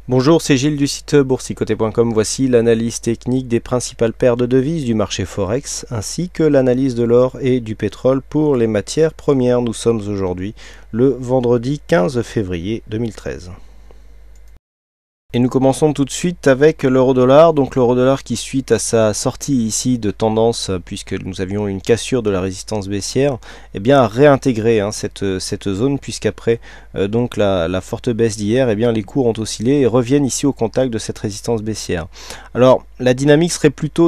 Bonjour, c'est Gilles du site boursicoté.com. Voici l'analyse technique des principales paires de devises du marché Forex, ainsi que l'analyse de l'or et du pétrole pour les matières premières. Nous sommes aujourd'hui le vendredi 15 février 2013. Et nous commençons tout de suite avec l'euro-dollar. Donc l'euro-dollar qui, suite à sa sortie ici de tendance, puisque nous avions une cassure de la résistance baissière, eh bien a réintégré cette zone, puisqu'après donc la forte baisse d'hier, eh bien les cours ont oscillé et reviennent ici au contact de cette résistance baissière. Alors la dynamique serait plutôt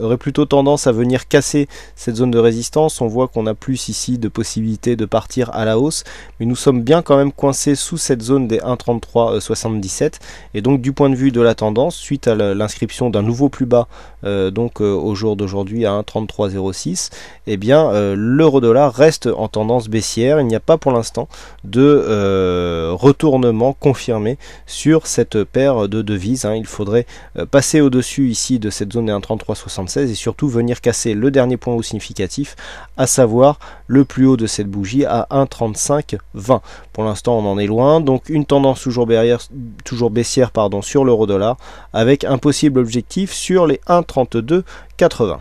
aurait plutôt tendance à venir casser cette zone de résistance. On voit qu'on a plus ici de possibilités de partir à la hausse, mais nous sommes bien quand même coincés sous cette zone des 1,3377, et donc du point de vue de la tendance, suite à l'inscription d'un nouveau plus bas au jour d'aujourd'hui à 1,3306, eh bien l'euro-dollar reste en tendance baissière. Il n'y a pas pour l'instant de retournement confirmé sur cette paire de devises. Il faudrait passer au-dessus ici de cette zone des 1,3376 et surtout venir casser le dernier point haut significatif, à savoir le plus haut de cette bougie à 1,3520. Pour l'instant on en est loin, donc une tendance toujours baissière sur l'euro-dollar, avec un possible objectif sur les 1,3280.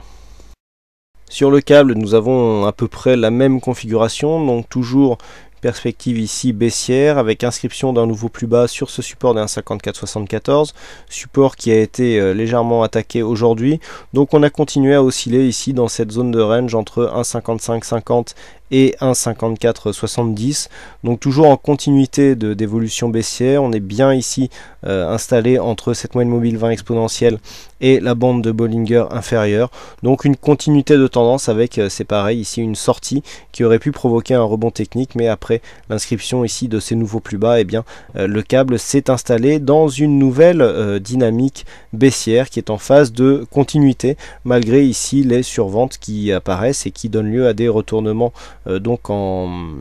Sur le câble, nous avons à peu près la même configuration, donc toujours perspective ici baissière avec inscription d'un nouveau plus bas sur ce support des 1,5474, support qui a été légèrement attaqué aujourd'hui. Donc on a continué à osciller ici dans cette zone de range entre 1,5550 et 1,5470, donc toujours en continuité d'évolution baissière. On est bien ici installé entre cette moyenne mobile 20 exponentielle et la bande de Bollinger inférieure, donc une continuité de tendance avec, c'est pareil ici, une sortie qui aurait pu provoquer un rebond technique, mais après l'inscription ici de ces nouveaux plus bas, eh bien le câble s'est installé dans une nouvelle dynamique baissière qui est en phase de continuité, malgré ici les surventes qui apparaissent et qui donnent lieu à des retournements donc en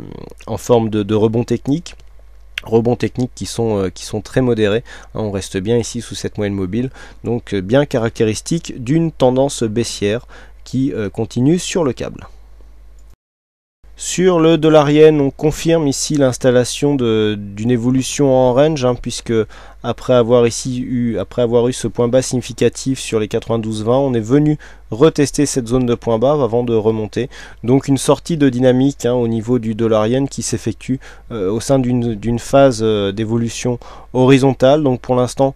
forme de rebond technique. Rebonds techniques qui sont très modérés. On reste bien ici sous cette moyenne mobile, donc bien caractéristique d'une tendance baissière qui continue sur le câble. Sur le dollar yen, on confirme ici l'installation d'une évolution en range, puisque après avoir eu ce point bas significatif sur les 92,20, on est venu retester cette zone de point bas avant de remonter. Donc une sortie de dynamique au niveau du dollar yen qui s'effectue au sein d'une phase d'évolution horizontale. Donc pour l'instant,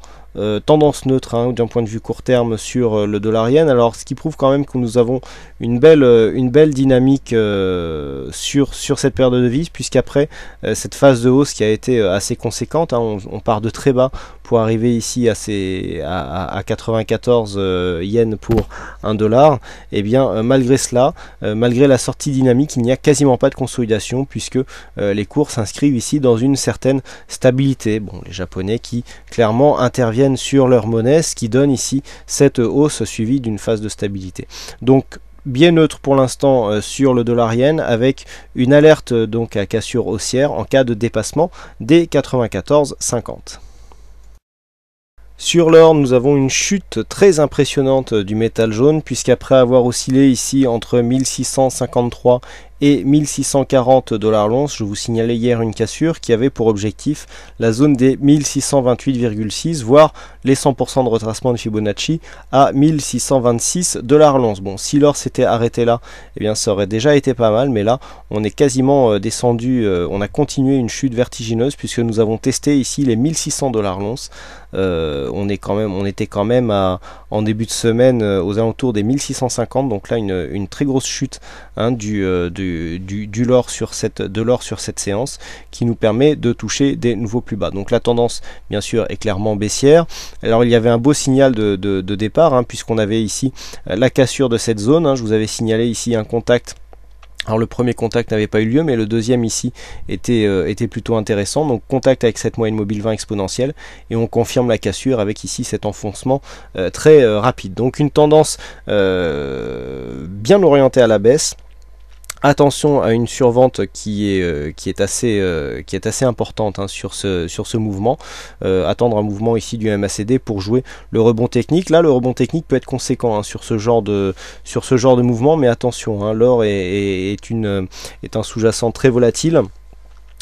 tendance neutre d'un point de vue court terme sur le dollar yen. Alors ce qui prouve quand même que nous avons une belle dynamique sur cette paire de devises, puisqu'après cette phase de hausse qui a été assez conséquente, on part de très bas pour arriver ici à 94 yens pour 1 dollar. Et bien malgré cela, malgré la sortie dynamique, il n'y a quasiment pas de consolidation, puisque les cours s'inscrivent ici dans une certaine stabilité. Bon, les Japonais qui clairement interviennent sur leur monnaie, ce qui donne ici cette hausse suivie d'une phase de stabilité. Donc bien neutre pour l'instant sur le dollar yen, avec une alerte donc à cassure haussière en cas de dépassement des 94,50. Sur l'or, nous avons une chute très impressionnante du métal jaune, puisqu'après avoir oscillé ici entre 1653 et 1640 $ l'once, je vous signalais hier une cassure qui avait pour objectif la zone des 1628,6, voire les 100% de retracement de Fibonacci à 1626 $ l'once. Bon, si l'or s'était arrêté là, eh bien ça aurait déjà été pas mal, mais là on est quasiment descendu, on a continué une chute vertigineuse, puisque nous avons testé ici les 1600 $ l'once. On était quand même en début de semaine aux alentours des 1650, donc là une très grosse chute de l'or sur cette séance, qui nous permet de toucher des nouveaux plus bas. Donc la tendance bien sûr est clairement baissière. Alors il y avait un beau signal de départ, puisqu'on avait ici la cassure de cette zone. Je vous avais signalé ici un contact. Alors le premier contact n'avait pas eu lieu, mais le deuxième ici était plutôt intéressant. Donc contact avec cette moyenne mobile 20 exponentielle, et on confirme la cassure avec ici cet enfoncement très rapide. Donc une tendance bien orientée à la baisse. Attention à une survente qui est assez importante sur ce mouvement. Attendre un mouvement ici du MACD pour jouer le rebond technique. Là, le rebond technique peut être conséquent sur ce genre de mouvement, mais attention, l'or est un sous-jacent très volatile,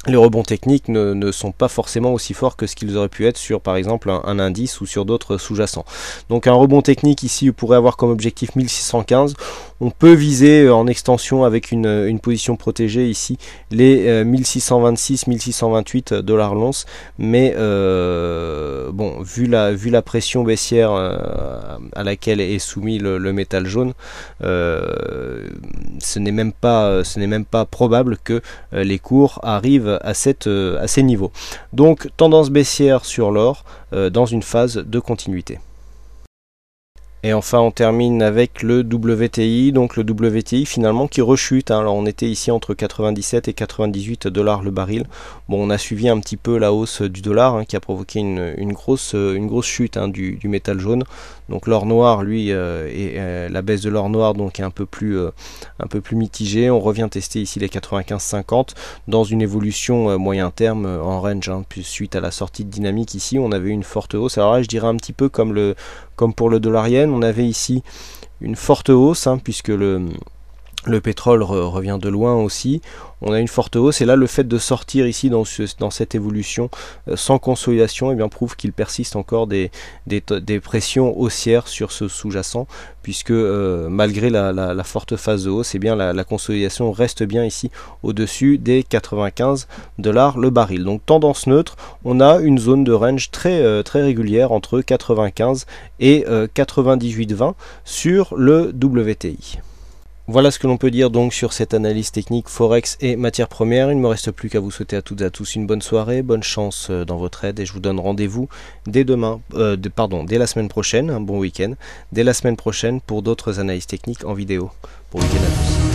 les rebonds techniques ne sont pas forcément aussi forts que ce qu'ils auraient pu être sur par exemple un indice ou sur d'autres sous-jacents. Donc un rebond technique ici pourrait avoir comme objectif 1615. On peut viser en extension avec une position protégée ici les 1626, 1628 dollars l'once, mais bon, vu la pression baissière à laquelle est soumis le métal jaune, ce n'est même pas probable que les cours arrivent à ces niveaux. Donc tendance baissière sur l'or dans une phase de continuité. Et enfin on termine avec le WTI, donc le WTI finalement qui rechute, hein. Alors on était ici entre 97 et 98 dollars le baril. Bon, on a suivi un petit peu la hausse du dollar, hein, qui a provoqué une grosse chute, hein, du métal jaune. Donc l'or noir lui la baisse de l'or noir donc est un peu plus mitigée. On revient tester ici les 95,50 dans une évolution moyen terme en range, hein, puis suite à la sortie de dynamique ici on avait une forte hausse. Alors là je dirais un petit peu comme pour le dollar yen, on avait ici une forte hausse, hein, puisque le pétrole revient de loin aussi. On a une forte hausse et là le fait de sortir ici dans cette évolution sans consolidation, eh bien, prouve qu'il persiste encore des pressions haussières sur ce sous-jacent, puisque malgré la forte phase de hausse, eh bien, la consolidation reste bien ici au-dessus des 95 dollars le baril. Donc tendance neutre, on a une zone de range très régulière entre 95 et 98,20 sur le WTI. Voilà ce que l'on peut dire donc sur cette analyse technique Forex et matières premières. Il ne me reste plus qu'à vous souhaiter à toutes et à tous une bonne soirée, bonne chance dans vos trades et je vous donne rendez-vous dès la semaine prochaine, un bon week-end, dès la semaine prochaine pour d'autres analyses techniques en vidéo. Bon week-end à tous.